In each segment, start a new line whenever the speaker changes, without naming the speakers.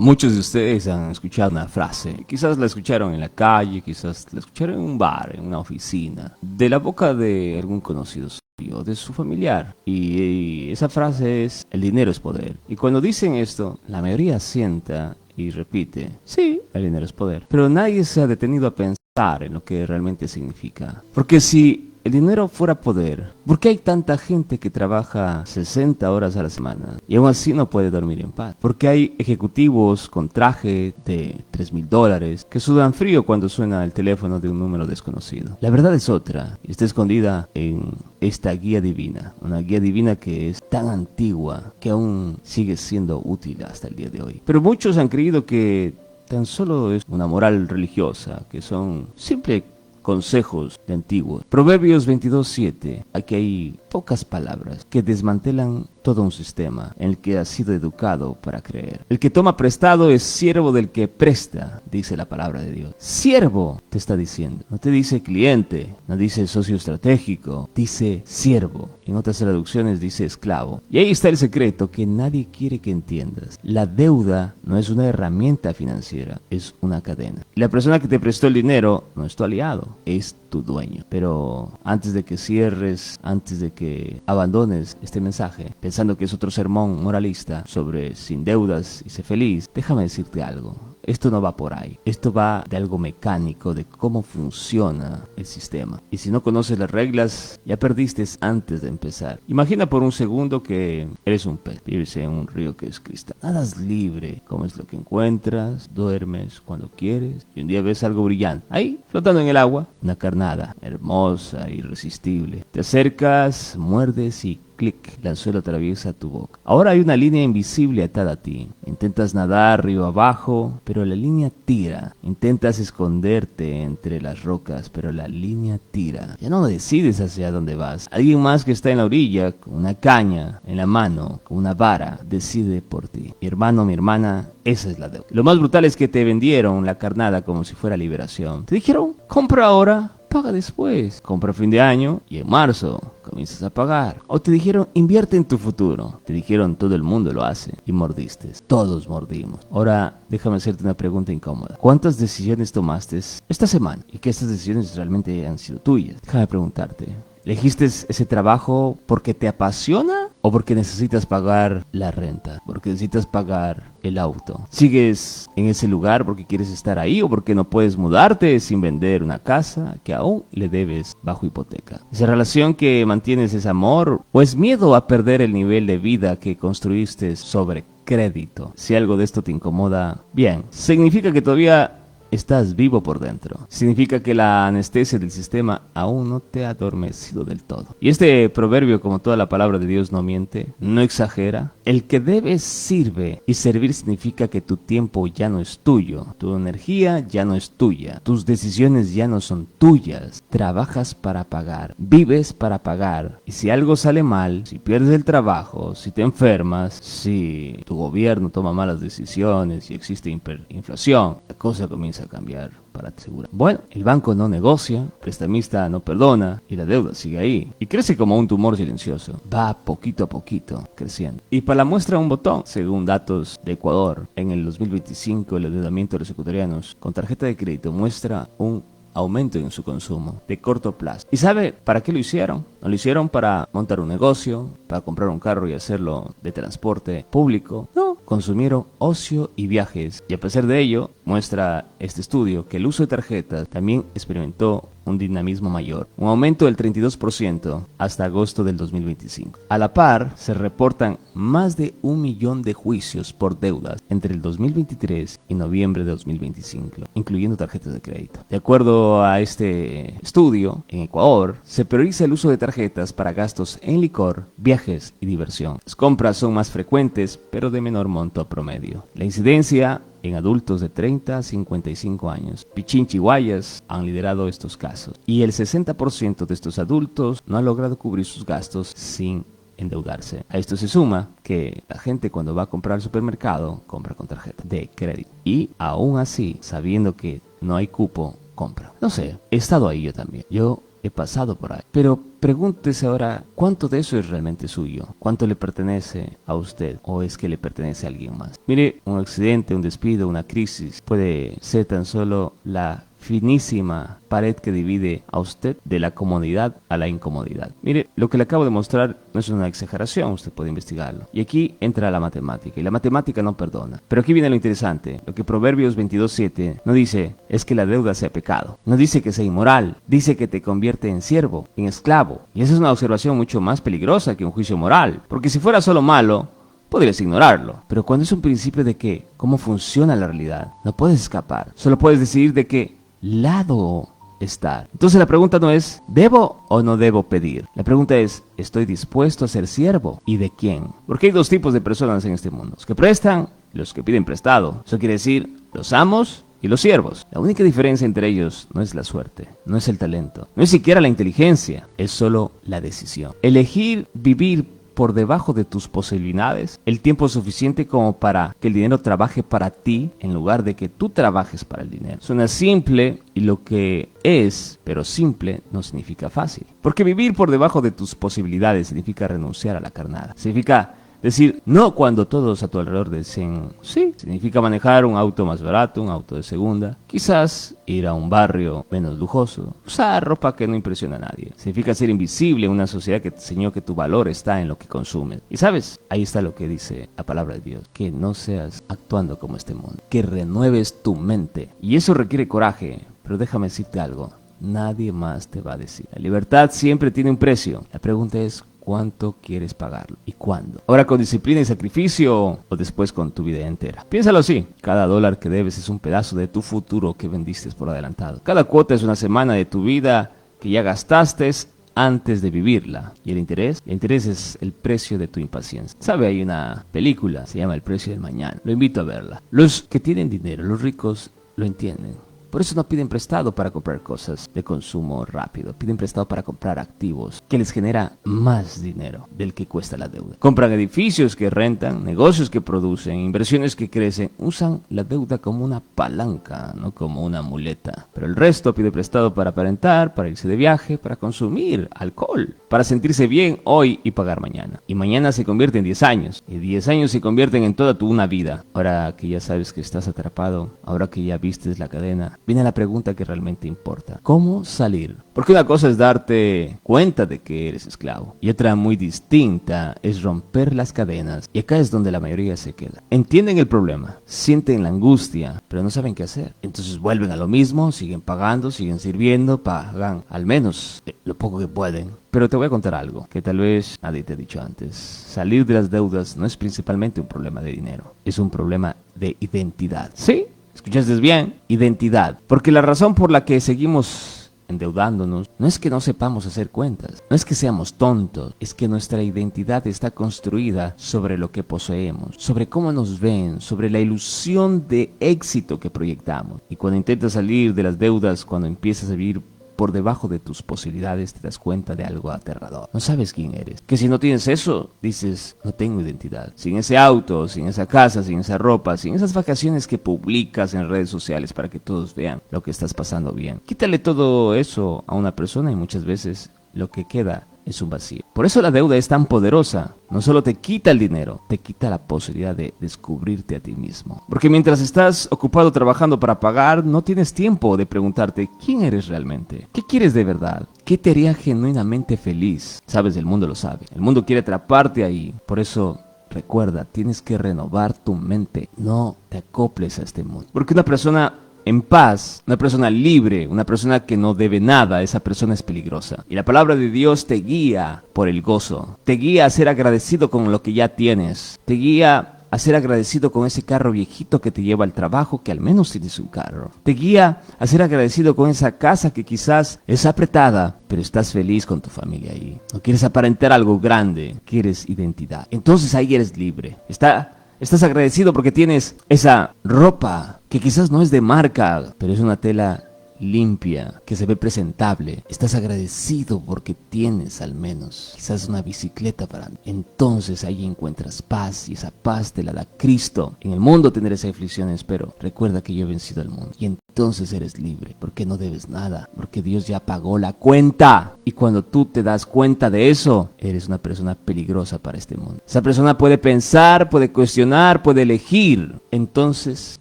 Muchos de ustedes han escuchado una frase, quizás la escucharon en la calle, quizás la escucharon en un bar, en una oficina, de la boca de algún conocido suyo, de su familiar. Y esa frase es: el dinero es poder. Y cuando dicen esto, la mayoría sienta y repite: sí, el dinero es poder. Pero nadie se ha detenido a pensar en lo que realmente significa. Porque si el dinero fuera poder, ¿por qué hay tanta gente que trabaja 60 horas a la semana y aún así no puede dormir en paz? ¿Por qué hay ejecutivos con traje de $3,000 que sudan frío cuando suena el teléfono de un número desconocido? La verdad es otra, y está escondida en esta guía divina, una guía divina que es tan antigua que aún sigue siendo útil hasta el día de hoy. Pero muchos han creído que tan solo es una moral religiosa, que son simples consejos de antiguos. Proverbios 22:7. Aquí hay pocas palabras que desmantelan todo un sistema en el que has sido educado para creer. El que toma prestado es siervo del que presta, dice la palabra de Dios. Siervo te está diciendo. No te dice cliente, no dice socio estratégico, dice siervo. En otras traducciones dice esclavo. Y ahí está el secreto que nadie quiere que entiendas. La deuda no es una herramienta financiera, es una cadena. Y la persona que te prestó el dinero no es tu aliado, es tu dueño. Pero antes de que cierres, antes de que abandones este mensaje, pensando que es otro sermón moralista sobre sin deudas y sé feliz, déjame decirte algo. Esto no va por ahí. Esto va de algo mecánico, de cómo funciona el sistema. Y si no conoces las reglas, ya perdiste antes de empezar. Imagina por un segundo que eres un pez, vives en un río que es cristal. Nadas libre, comes lo que encuentras, duermes cuando quieres y un día ves algo brillante. Ahí, flotando en el agua, una carnada hermosa, irresistible. Te acercas, muerdes y clic, el anzuelo atraviesa tu boca. Ahora hay una línea invisible atada a ti. Intentas nadar río abajo, pero la línea tira. Intentas esconderte entre las rocas, pero la línea tira. Ya no decides hacia dónde vas. Alguien más que está en la orilla, con una caña en la mano, con una vara, decide por ti. Mi hermano, mi hermana, esa es la deuda. Lo más brutal es que te vendieron la carnada como si fuera liberación. Te dijeron: compra ahora, paga después. Compra a fin de año y en marzo comienzas a pagar. O te dijeron: invierte en tu futuro. Te dijeron: todo el mundo lo hace. Y mordiste. Todos mordimos. Ahora déjame hacerte una pregunta incómoda. ¿Cuántas decisiones tomaste esta semana? Y que estas decisiones realmente han sido tuyas. Déjame preguntarte: ¿elegiste ese trabajo porque te apasiona o porque necesitas pagar la renta? Porque necesitas pagar el auto. ¿Sigues en ese lugar porque quieres estar ahí o porque no puedes mudarte sin vender una casa que aún le debes bajo hipoteca? ¿Esa relación que mantienes es amor o es miedo a perder el nivel de vida que construiste sobre crédito? Si algo de esto te incomoda, bien, significa que todavía estás vivo por dentro. Significa que la anestesia del sistema aún no te ha adormecido del todo. Y este proverbio, como toda la palabra de Dios, no miente, no exagera. El que debe sirve, y servir significa que tu tiempo ya no es tuyo, tu energía ya no es tuya, tus decisiones ya no son tuyas. Trabajas para pagar, vives para pagar. Y si algo sale mal, si pierdes el trabajo, si te enfermas, si tu gobierno toma malas decisiones, si existe inflación, la cosa comienza a cambiar para te asegurar. Bueno, el banco no negocia, el prestamista no perdona y la deuda sigue ahí. Y crece como un tumor silencioso. Va poquito a poquito creciendo. Y para la muestra un botón, según datos de Ecuador, en el 2025 el endeudamiento de los ecuatorianos con tarjeta de crédito muestra un aumento en su consumo de corto plazo. ¿Y sabe para qué lo hicieron? No lo hicieron para montar un negocio, para comprar un carro y hacerlo de transporte público. No, consumieron ocio y viajes. Y a pesar de ello, muestra este estudio que el uso de tarjetas también experimentó un dinamismo mayor, un aumento del 32% hasta agosto del 2025. A la par, se reportan más de 1 millón de juicios por deudas entre el 2023 y noviembre de 2025, incluyendo tarjetas de crédito. De acuerdo a este estudio, en Ecuador se prioriza el uso de tarjetas para gastos en licor, viajes y diversión. Las compras son más frecuentes, pero de menor monto promedio. La incidencia en adultos de 30 a 55 años. Pichinchi y Guayas han liderado estos casos. Y el 60% de estos adultos no han logrado cubrir sus gastos sin endeudarse. A esto se suma que la gente cuando va a comprar al supermercado compra con tarjeta de crédito. Y aún así, sabiendo que no hay cupo, compra. No sé, he estado ahí yo también. Yo he pasado por ahí. Pero pregúntese ahora, ¿cuánto de eso es realmente suyo? ¿Cuánto le pertenece a usted o es que le pertenece a alguien más? Mire, un accidente, un despido, una crisis puede ser tan solo la finísima pared que divide a usted de la comodidad a la incomodidad. Mire, lo que le acabo de mostrar no es una exageración, usted puede investigarlo. Y aquí entra la matemática, y la matemática no perdona. Pero aquí viene lo interesante, lo que Proverbios 22:7 no dice es que la deuda sea pecado, no dice que sea inmoral, dice que te convierte en siervo, en esclavo. Y esa es una observación mucho más peligrosa que un juicio moral, porque si fuera solo malo, podrías ignorarlo. Pero cuando es un principio de que cómo funciona la realidad, no puedes escapar. Solo puedes decidir de qué lado estar. Entonces la pregunta no es ¿debo o no debo pedir? La pregunta es ¿estoy dispuesto a ser siervo? ¿Y de quién? Porque hay dos tipos de personas en este mundo: los que prestan y los que piden prestado. Eso quiere decir los amos y los siervos. La única diferencia entre ellos no es la suerte, no es el talento, no es siquiera la inteligencia, es solo la decisión. Elegir vivir por debajo de tus posibilidades, el tiempo suficiente como para que el dinero trabaje para ti en lugar de que tú trabajes para el dinero. Suena simple y lo que es, pero simple no significa fácil. Porque vivir por debajo de tus posibilidades significa renunciar a la carnada. Significa decir no cuando todos a tu alrededor dicen sí. Significa manejar un auto más barato, un auto de segunda. Quizás ir a un barrio menos lujoso. Usar ropa que no impresiona a nadie. Significa ser invisible en una sociedad que te enseñó que tu valor está en lo que consumes. Y sabes, ahí está lo que dice la palabra de Dios. Que no seas actuando como este mundo. Que renueves tu mente. Y eso requiere coraje. Pero déjame decirte algo. Nadie más te va a decir. La libertad siempre tiene un precio. La pregunta es ¿cuánto quieres pagarlo? ¿Y cuándo? ¿Ahora con disciplina y sacrificio o después con tu vida entera? Piénsalo así. Cada dólar que debes es un pedazo de tu futuro que vendiste por adelantado. Cada cuota es una semana de tu vida que ya gastaste antes de vivirla. ¿Y el interés? El interés es el precio de tu impaciencia. ¿Sabe? Hay una película, se llama El precio del mañana. Lo invito a verla. Los que tienen dinero, los ricos, lo entienden. Por eso no piden prestado para comprar cosas de consumo rápido. Piden prestado para comprar activos que les genera más dinero del que cuesta la deuda. Compran edificios que rentan, negocios que producen, inversiones que crecen. Usan la deuda como una palanca, no como una muleta. Pero el resto pide prestado para aparentar, para irse de viaje, para consumir alcohol, para sentirse bien hoy y pagar mañana. Y mañana se convierte en 10 años. Y 10 años se convierten en toda una vida. Ahora que ya sabes que estás atrapado, ahora que ya vistes la cadena, viene la pregunta que realmente importa. ¿Cómo salir? Porque una cosa es darte cuenta de que eres esclavo y otra muy distinta es romper las cadenas. Y acá es donde la mayoría se queda. Entienden el problema, sienten la angustia, pero no saben qué hacer. Entonces vuelven a lo mismo, siguen pagando, siguen sirviendo, pagan al menos lo poco que pueden. Pero te voy a contar algo que tal vez nadie te ha dicho antes. Salir de las deudas no es principalmente un problema de dinero, es un problema de identidad. ¿Sí? ¿Escuchaste bien? Identidad. Porque la razón por la que seguimos endeudándonos no es que no sepamos hacer cuentas, no es que seamos tontos, es que nuestra identidad está construida sobre lo que poseemos, sobre cómo nos ven, sobre la ilusión de éxito que proyectamos. Y cuando intentas salir de las deudas, cuando empiezas a vivir por debajo de tus posibilidades, te das cuenta de algo aterrador. No sabes quién eres. Que si no tienes eso, dices, no tengo identidad. Sin ese auto, sin esa casa, sin esa ropa, sin esas vacaciones que publicas en redes sociales para que todos vean lo que estás pasando bien. Quítale todo eso a una persona y muchas veces lo que queda es un vacío. Por eso la deuda es tan poderosa. No solo te quita el dinero, te quita la posibilidad de descubrirte a ti mismo. Porque mientras estás ocupado trabajando para pagar, no tienes tiempo de preguntarte quién eres realmente. ¿Qué quieres de verdad? ¿Qué te haría genuinamente feliz? Sabes, el mundo lo sabe. El mundo quiere atraparte ahí. Por eso recuerda, tienes que renovar tu mente. No te acoples a este mundo. Porque una persona en paz, una persona libre, una persona que no debe nada, esa persona es peligrosa. Y la palabra de Dios te guía por el gozo, te guía a ser agradecido con lo que ya tienes, te guía a ser agradecido con ese carro viejito que te lleva al trabajo, que al menos tienes un carro. Te guía a ser agradecido con esa casa que quizás es apretada, pero estás feliz con tu familia ahí. No quieres aparentar algo grande, quieres identidad. Entonces ahí eres libre. Estás agradecido porque tienes esa ropa que quizás no es de marca, pero es una tela limpia, que se ve presentable. Estás agradecido porque tienes al menos quizás una bicicleta para mí. Entonces ahí encuentras paz, y esa paz te la da Cristo. En el mundo tendréis aflicciones, pero recuerda que yo he vencido al mundo. Y entonces eres libre, porque no debes nada, porque Dios ya pagó la cuenta. Y cuando tú te das cuenta de eso, eres una persona peligrosa para este mundo. Esa persona puede pensar, puede cuestionar, puede elegir. Entonces,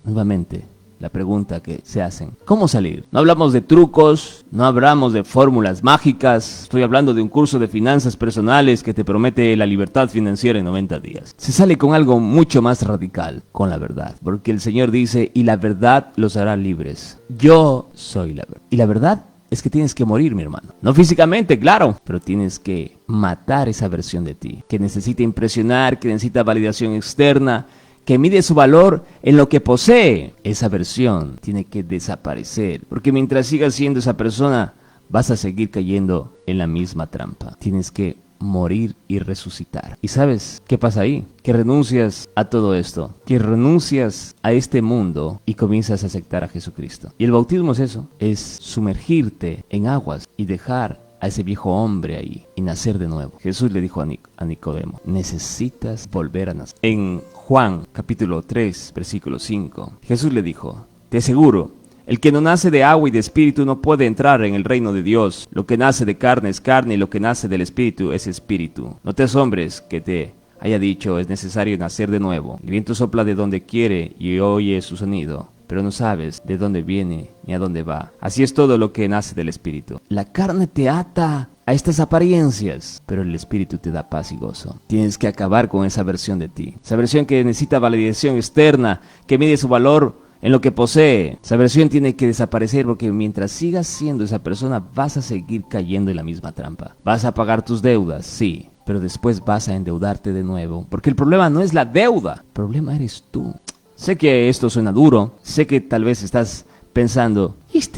nuevamente, la pregunta que se hacen: ¿cómo salir? No hablamos de trucos, no hablamos de fórmulas mágicas. Estoy hablando de un curso de finanzas personales que te promete la libertad financiera en 90 días. Se sale con algo mucho más radical, con la verdad. Porque el Señor dice: y la verdad los hará libres. Yo soy la verdad. Y la verdad es que tienes que morir, mi hermano. No físicamente, claro, pero tienes que matar esa versión de ti, que necesita impresionar, que necesita validación externa, que mide su valor en lo que posee. Esa versión tiene que desaparecer, porque mientras sigas siendo esa persona, vas a seguir cayendo en la misma trampa. Tienes que morir y resucitar. ¿Y sabes qué pasa ahí? Que renuncias a todo esto, que renuncias a este mundo y comienzas a aceptar a Jesucristo. Y el bautismo es eso, es sumergirte en aguas y dejar a ese viejo hombre ahí y nacer de nuevo. Jesús le dijo a Nicodemo: necesitas volver a nacer. En Juan capítulo 3 versículo 5, Jesús le dijo: te aseguro, el que no nace de agua y de espíritu no puede entrar en el reino de Dios. Lo que nace de carne es carne, y lo que nace del espíritu es espíritu. No te asombres que te haya dicho: es necesario nacer de nuevo. El viento sopla de donde quiere y oye su sonido, pero no sabes de dónde viene ni a dónde va. Así es todo lo que nace del espíritu. La carne te ata a estas apariencias, pero el espíritu te da paz y gozo. Tienes que acabar con esa versión de ti, esa versión que necesita validación externa, que mide su valor en lo que posee. Esa versión tiene que desaparecer, porque mientras sigas siendo esa persona, vas a seguir cayendo en la misma trampa. Vas a pagar tus deudas, sí, pero después vas a endeudarte de nuevo, porque el problema no es la deuda, el problema eres tú. Sé que esto suena duro, sé que tal vez estás pensando: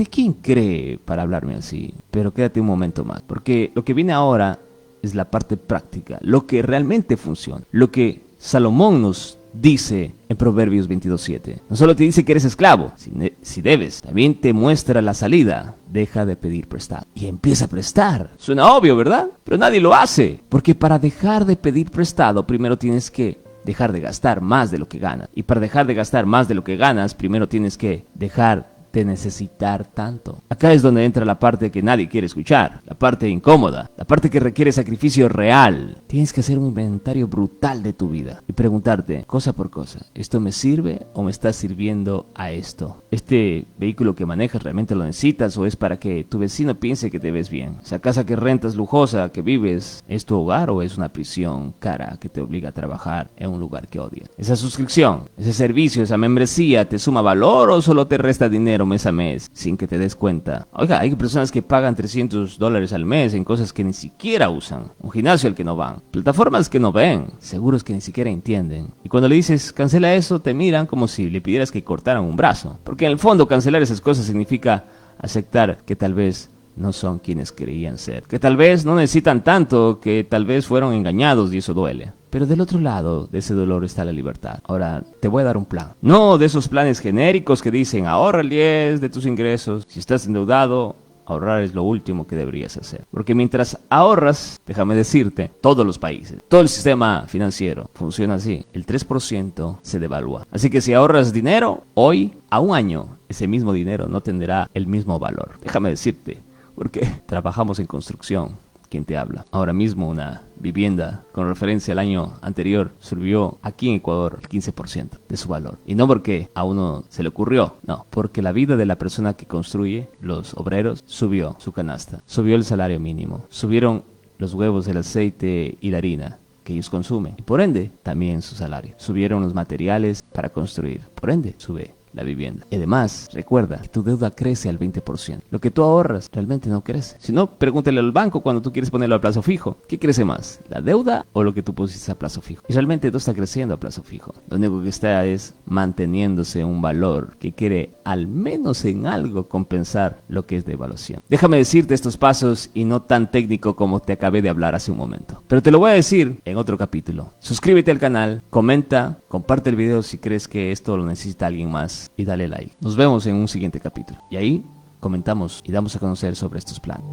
¿quién cree para hablarme así? Pero quédate un momento más, porque lo que viene ahora es la parte práctica, lo que realmente funciona, lo que Salomón nos dice en Proverbios 22:7. No solo te dice que eres esclavo, si debes, también te muestra la salida. Deja de pedir prestado y empieza a prestar. Suena obvio, ¿verdad? Pero nadie lo hace, porque para dejar de pedir prestado, primero tienes que dejar de gastar más de lo que ganas. Y para dejar de gastar más de lo que ganas, primero tienes que dejar de necesitar tanto. Acá es donde entra la parte que nadie quiere escuchar, la parte incómoda, la parte que requiere sacrificio real. Tienes que hacer un inventario brutal de tu vida y preguntarte, cosa por cosa: ¿esto me sirve o me está sirviendo a esto? ¿Este vehículo que manejas realmente lo necesitas o es para que tu vecino piense que te ves bien? ¿Esa casa que rentas lujosa, que vives, es tu hogar o es una prisión cara que te obliga a trabajar en un lugar que odias? ¿Esa suscripción, ese servicio, esa membresía te suma valor o solo te resta dinero mes a mes sin que te des cuenta? Oiga, hay personas que pagan $300 al mes en cosas que ni siquiera usan, un gimnasio al que no van, plataformas que no ven, seguros que ni siquiera entienden. Y cuando le dices cancela eso, te miran como si le pidieras que cortaran un brazo, porque en el fondo cancelar esas cosas significa aceptar que tal vez no son quienes creían ser, que tal vez no necesitan tanto, que tal vez fueron engañados y eso duele. Pero del otro lado de ese dolor está la libertad. Ahora, te voy a dar un plan. No de esos planes genéricos que dicen ahorra el 10 de tus ingresos. Si estás endeudado, ahorrar es lo último que deberías hacer. Porque mientras ahorras, déjame decirte, todos los países, todo el sistema financiero funciona así. El 3% se devalúa. Así que si ahorras dinero, hoy, a un año, ese mismo dinero no tendrá el mismo valor. Déjame decirte, porque trabajamos en construcción. ¿Quién te habla? Ahora mismo una vivienda con referencia al año anterior subió aquí en Ecuador el 15% de su valor. Y no porque a uno se le ocurrió, no, porque la vida de la persona que construye, los obreros, subió su canasta, subió el salario mínimo, subieron los huevos, el aceite y la harina que ellos consumen. Y por ende, también su salario. Subieron los materiales para construir. Por ende, sube la vivienda. Y además, recuerda que tu deuda crece al 20%. Lo que tú ahorras realmente no crece. Si no, pregúntale al banco cuando tú quieres ponerlo a plazo fijo. ¿Qué crece más? ¿La deuda o lo que tú pusiste a plazo fijo? Y realmente no está creciendo a plazo fijo. Lo único que está es manteniéndose un valor que quiere al menos en algo compensar lo que es devaluación. Déjame decirte estos pasos y no tan técnico como te acabé de hablar hace un momento. Pero te lo voy a decir en otro capítulo. Suscríbete al canal, comenta, comparte el video si crees que esto lo necesita alguien más y dale like. Nos vemos en un siguiente capítulo. Y ahí comentamos y damos a conocer sobre estos planes.